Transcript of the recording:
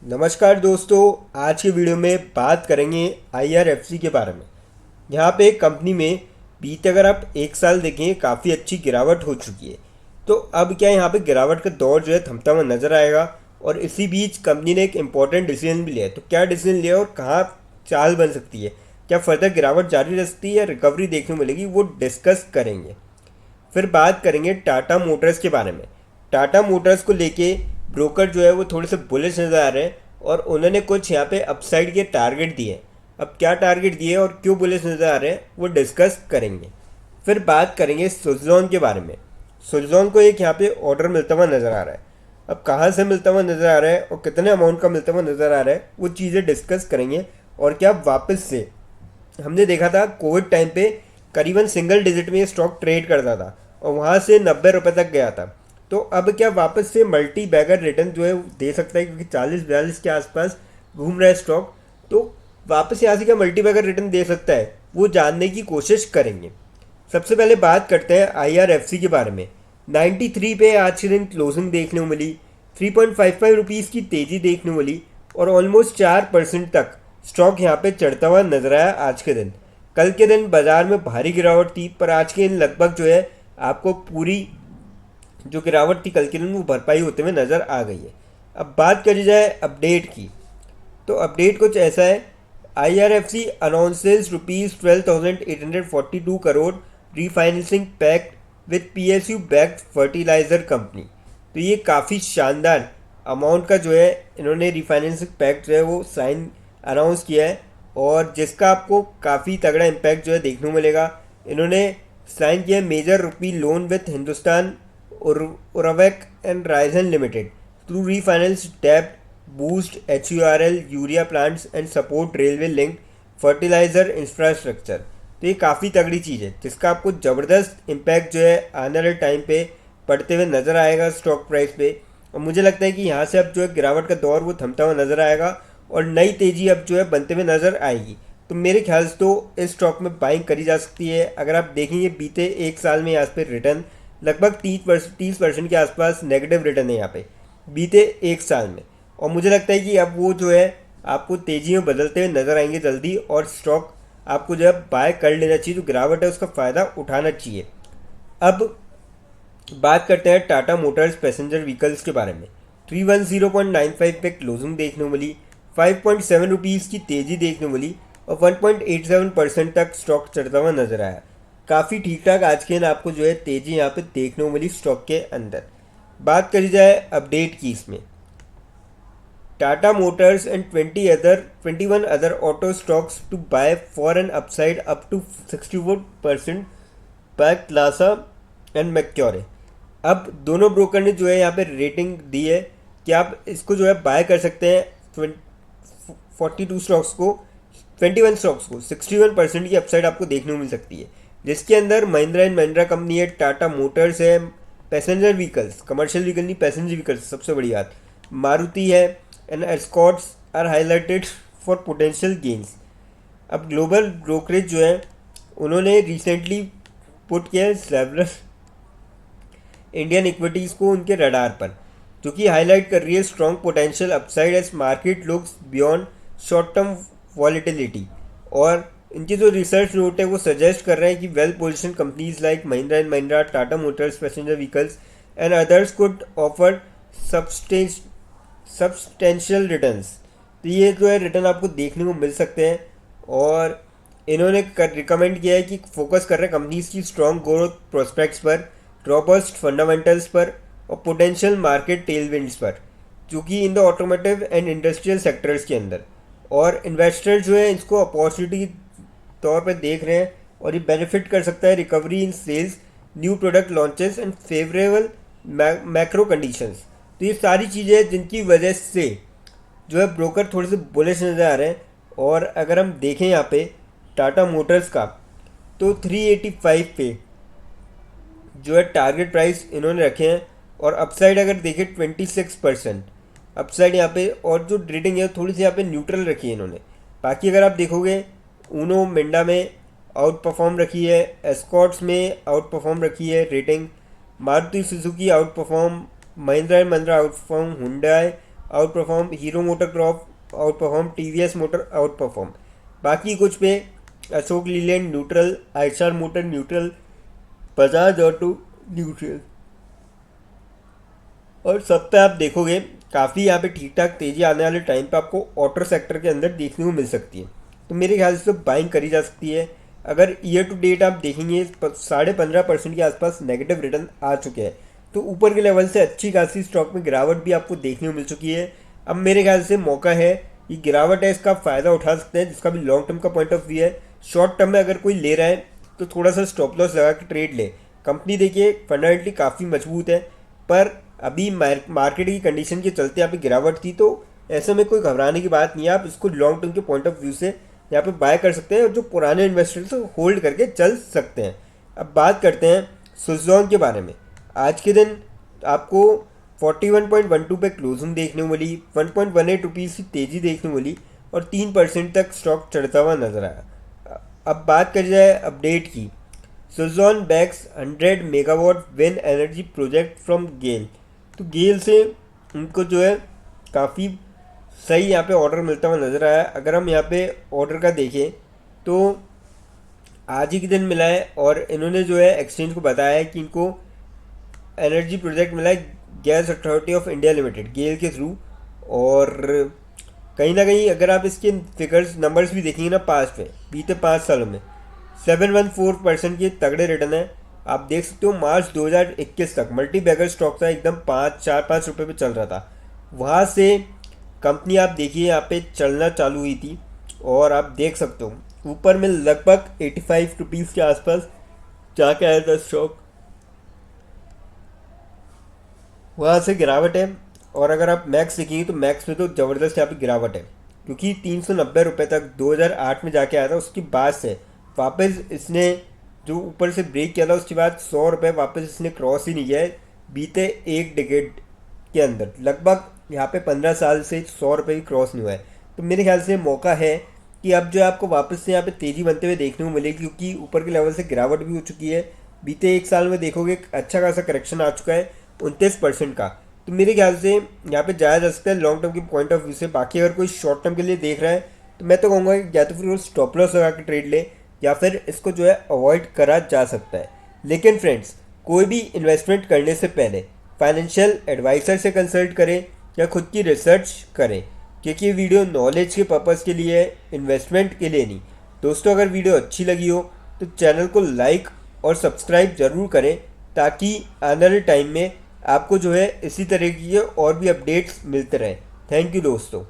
नमस्कार दोस्तों। आज के वीडियो में बात करेंगे आईआरएफसी के बारे में। यहाँ पे कंपनी में बीते अगर आप एक साल देखें काफ़ी अच्छी गिरावट हो चुकी है। तो अब क्या यहाँ पे गिरावट का दौर जो है थमता हुआ नज़र आएगा। और इसी बीच कंपनी ने एक इम्पॉर्टेंट डिसीजन भी लिया है। तो क्या डिसीजन लिया और कहाँ चाल बन सकती है, क्या फर्दर गिरावट जारी रह सकती है या रिकवरी देखने को मिलेगी, वो डिस्कस करेंगे। फिर बात करेंगे टाटा मोटर्स के बारे में। टाटा मोटर्स को लेके ब्रोकर जो है वो थोड़े से बुलिश नज़र आ रहे हैं और उन्होंने कुछ यहाँ पे अपसाइड के टारगेट दिए। अब क्या टारगेट दिए और क्यों बुलिश नज़र आ रहे हैं वो डिस्कस करेंगे। फिर बात करेंगे सुजलॉन के बारे में। सुजलॉन को एक यहाँ पे ऑर्डर मिलता हुआ नज़र आ रहा है। अब कहाँ से मिलता हुआ नज़र आ रहा है और कितने अमाउंट का मिलता हुआ नज़र आ रहा है वो चीज़ें डिस्कस करेंगे। और क्या वापस से हमने देखा था कोविड टाइम पे करीबन सिंगल डिजिट में ये स्टॉक ट्रेड करता था और वहाँ से 90 रुपये तक गया था। तो अब क्या वापस से मल्टी बैगर रिटर्न जो है दे सकता है, क्योंकि 40-42 के आसपास घूम रहा है स्टॉक। तो वापस यहाँ से क्या मल्टी बैगर रिटर्न दे सकता है वो जानने की कोशिश करेंगे। सबसे पहले बात करते हैं आईआरएफसी के बारे में। 93 पे आज के दिन क्लोजिंग देखने को मिली। 3.55 रुपीज़ की तेज़ी देखने को मिली और ऑलमोस्ट 4% तक स्टॉक यहाँ पे चढ़ता हुआ नजर आया आज के दिन। कल के दिन बाजार में भारी गिरावट थी, पर आज के दिन लगभग जो है आपको पूरी जो गिरावट थी कल के दिन वो भरपाई होते हुए नज़र आ गई है। अब बात करी जाए अपडेट की, तो अपडेट कुछ ऐसा है। IRFC announces ₹12,842 crore refinancing pact with PSU backed fertiliser company. तो ये काफ़ी शानदार अमाउंट का जो है इन्होंने रीफाइनेंसिंग पैक्ट जो है वो साइन अनाउंस किया है और जिसका आपको काफ़ी तगड़ा इम्पैक्ट जो है देखने को मिलेगा। इन्होंने साइन किया major rupee loan with Hindustan Urvarak and Rasayan limited through refinance डेब्ट boost HURL urea plants and support railway link fertiliser infrastructure. तो ये काफ़ी तगड़ी चीज़ है जिसका आपको ज़बरदस्त इम्पैक्ट जो है आने वाले टाइम पे पड़ते हुए नज़र आएगा स्टॉक प्राइस पे। और मुझे लगता है कि यहाँ से अब जो है गिरावट का दौर वो थमता हुआ नज़र आएगा और नई तेज़ी अब जो है बनते हुए नज़र आएगी। तो मेरे ख्याल से तो इस स्टॉक में बाइंग करी जा सकती है। अगर आप देखेंगे बीते एक साल में यहाँ पे रिटर्न लगभग 30% के आसपास नेगेटिव रिटर्न है यहाँ पे बीते एक साल में। और मुझे लगता है कि अब वो जो है आपको तेज़ी में बदलते हुए नज़र आएंगे जल्दी और स्टॉक आपको जो है बाय कर लेना चाहिए। जो गिरावट है उसका फ़ायदा उठाना चाहिए। अब बात करते हैं टाटा मोटर्स पैसेंजर व्हीकल्स के बारे में। 310.95 पे क्लोजिंग देखने को मिली। 5.7 रुपीज़ की तेज़ी देखने को मिली और 1.87% तक स्टॉक चढ़ता हुआ नजर आया। काफ़ी ठीक ठाक आज के दिन आपको जो है तेज़ी यहाँ पे देखने को मिली स्टॉक के अंदर। बात करी जाए अपडेट की इसमें, Tata Motors and 21 other auto stocks to buy for an upside up to 64% by CLSA and Macquarie. अब दोनों ब्रोकर ने जो है यहाँ पे रेटिंग दी है कि आप इसको जो है बाय कर सकते हैं। 42 स्टॉक्स को 21 स्टॉक्स को 61% की अपसाइड आपको देखने को मिल सकती है, जिसके अंदर महिंद्रा एंड महिंद्रा कंपनी है, टाटा मोटर्स है, पैसेंजर व्हीकल्स, कमर्शियल व्हीकल नहीं पैसेंजर व्हीकल्स सबसे बड़ी बात, मारुति है and Escorts are highlighted for potential gains. अब ग्लोबल ब्रोकरेज जो है उन्होंने रिसेंटली पुट किया है सेवरल इंडियन इक्विटीज़ को उनके रडार पर, जो कि हाईलाइट कर रही है strong potential upside as market looks beyond short term volatility. और इनकी जो रिसर्च नोट है वो सजेस्ट कर रहे हैं कि well position companies like Mahindra and Mahindra, Tata Motors passenger vehicles and others could offer substantial returns. तो ये जो है रिटर्न आपको देखने को मिल सकते हैं। और इन्होंने रिकमेंड किया है कि फोकस कर रहे हैं कंपनीज की स्ट्रॉन्ग ग्रोथ प्रोस्पेक्ट्स पर, रॉबस्ट फंडामेंटल्स पर और पोटेंशियल मार्केट टेलविंड्स पर, जो कि in the automotive and industrial sectors के अंदर। और इन्वेस्टर्स जो है इसको अपॉर्चुनिटी के तौर पर देख रहे हैं और ये बेनिफिट कर सकता है recovery in sales, new product launches and favourable macro conditions. तो ये सारी चीज़ें हैं जिनकी वजह से जो है ब्रोकर थोड़े से बुलिश नज़र आ रहे हैं। और अगर हम देखें यहाँ पे टाटा मोटर्स का, तो 385 पे जो है टारगेट प्राइस इन्होंने रखे हैं और अपसाइड अगर देखें 26% अपसाइड यहाँ पे। और जो रेटिंग है थोड़ी सी यहाँ पे न्यूट्रल रखी है इन्होंने। बाकी अगर आप देखोगे ऊनो मिंडा में आउट परफॉर्म रखी है, एस्कॉर्ट्स में आउट परफॉर्म रखी है rating, Maruti Suzuki out perform, Mahindra and Mahindra out perform, Hyundai out perform, hero motor crop out perform, TVS motor out perform. बाकी कुछ पे Ashok Leyland neutral, Eicher motor neutral, Bajaj auto neutral. और सब पे आप देखोगे काफ़ी यहाँ पे ठीक ठाक तेज़ी आने वाले टाइम पे आपको ऑटो सेक्टर के अंदर देखने को मिल सकती है। तो मेरे ख्याल से तो बाइंग करी जा सकती है। अगर ईयर टू डेट आप देखेंगे 15.5% के आसपास नेगेटिव रिटर्न आ चुके हैं, तो ऊपर के लेवल से अच्छी खासी स्टॉक में गिरावट भी आपको देखने को मिल चुकी है। अब मेरे ख्याल से मौका है, ये गिरावट है, इसका फ़ायदा उठा सकते हैं, जिसका भी लॉन्ग टर्म का पॉइंट ऑफ व्यू है। शॉर्ट टर्म में अगर कोई ले रहा है तो थोड़ा सा स्टॉप लॉस लगा के ट्रेड ले। कंपनी देखिए फंडामेंटली काफ़ी मजबूत है, पर अभी मार्केट की कंडीशन के चलते यहाँ पे गिरावट थी, तो ऐसे में कोई घबराने की बात नहीं है। आप इसको लॉन्ग टर्म के पॉइंट ऑफ व्यू से यहाँ पे बाय कर सकते हैं, और जो पुराने इन्वेस्टर्स हैं होल्ड करके चल सकते हैं। अब बात करते हैं सुजलॉन के बारे में। आज के दिन आपको 41.12 पे क्लोजिंग देखने को मिली, 1.18 रुपीज़ की तेज़ी देखने को मिली, और 3% तक स्टॉक चढ़ता हुआ नजर आया। अब बात करी जाए अपडेट की। Suzlon bags 100 megawatt wind energy project from GAIL. तो गेल से उनको जो है काफ़ी सही यहाँ पे ऑर्डर मिलता हुआ नज़र आया। अगर हम यहाँ पे ऑर्डर का देखें तो आज ही के दिन मिला है, और इन्होंने जो है एक्सचेंज को बताया है कि इनको एनर्जी प्रोजेक्ट मिला है gas authority of India limited GAIL के थ्रू। और कहीं ना कहीं अगर आप इसके फिगर्स नंबर्स भी देखेंगे ना, पास्ट में बीते 5 सालों में 714% के तगड़े रिटर्न है। आप देख सकते हो मार्च 2021 तक मल्टी बैगर स्टॉक था, एकदम 5-4-5 रुपये पे चल रहा था। वहाँ से कंपनी आप देखिए यहाँ पे चलना चालू हुई थी, और आप देख सकते हो ऊपर में लगभग 85 रुपीज़ के आसपास जाके आया था स्टॉक। वहाँ से गिरावट है, और अगर आप मैक्स देखेंगे तो मैक्स में तो ज़बरदस्त यहाँ पे गिरावट है, क्योंकि 390 रुपये तक 2008 में जाके आया था। उसके बाद से वापस इसने जो ऊपर से ब्रेक किया था, उसके बाद 100 रुपये वापस इसने क्रॉस ही नहीं किया है बीते एक डिकेड के अंदर। लगभग यहाँ पे 15 साल से 100 रुपये भी क्रॉस नहीं हुआ है। तो मेरे ख्याल से मौका है कि अब जो है आपको वापस से यहाँ पे तेज़ी बनते हुए देखने को मिलेगी, क्योंकि ऊपर के लेवल से गिरावट भी हो चुकी है। बीते एक साल में देखोगे अच्छा खासा करेक्शन आ चुका है 29% का। तो मेरे ख्याल से यहाँ पे जाया जा सकता है लॉन्ग टर्म के पॉइंट ऑफ व्यू से। बाकी अगर कोई शॉर्ट टर्म के लिए देख रहा है तो मैं तो कहूँगा कि या तो फिर वो स्टॉप लॉस लगा के ट्रेड ले, या फिर इसको जो है अवॉइड करा जा सकता है। लेकिन फ्रेंड्स, कोई भी इन्वेस्टमेंट करने से पहले फाइनेंशियल एडवाइज़र से कंसल्ट करें या खुद की रिसर्च करें, क्योंकि ये वीडियो नॉलेज के पर्पज़ के लिए है, इन्वेस्टमेंट के लिए नहीं। दोस्तों, अगर वीडियो अच्छी लगी हो तो चैनल को लाइक और सब्सक्राइब ज़रूर करें, ताकि आने वाले टाइम में आपको जो है इसी तरह की और भी अपडेट्स मिलते रहें। थैंक यू दोस्तों।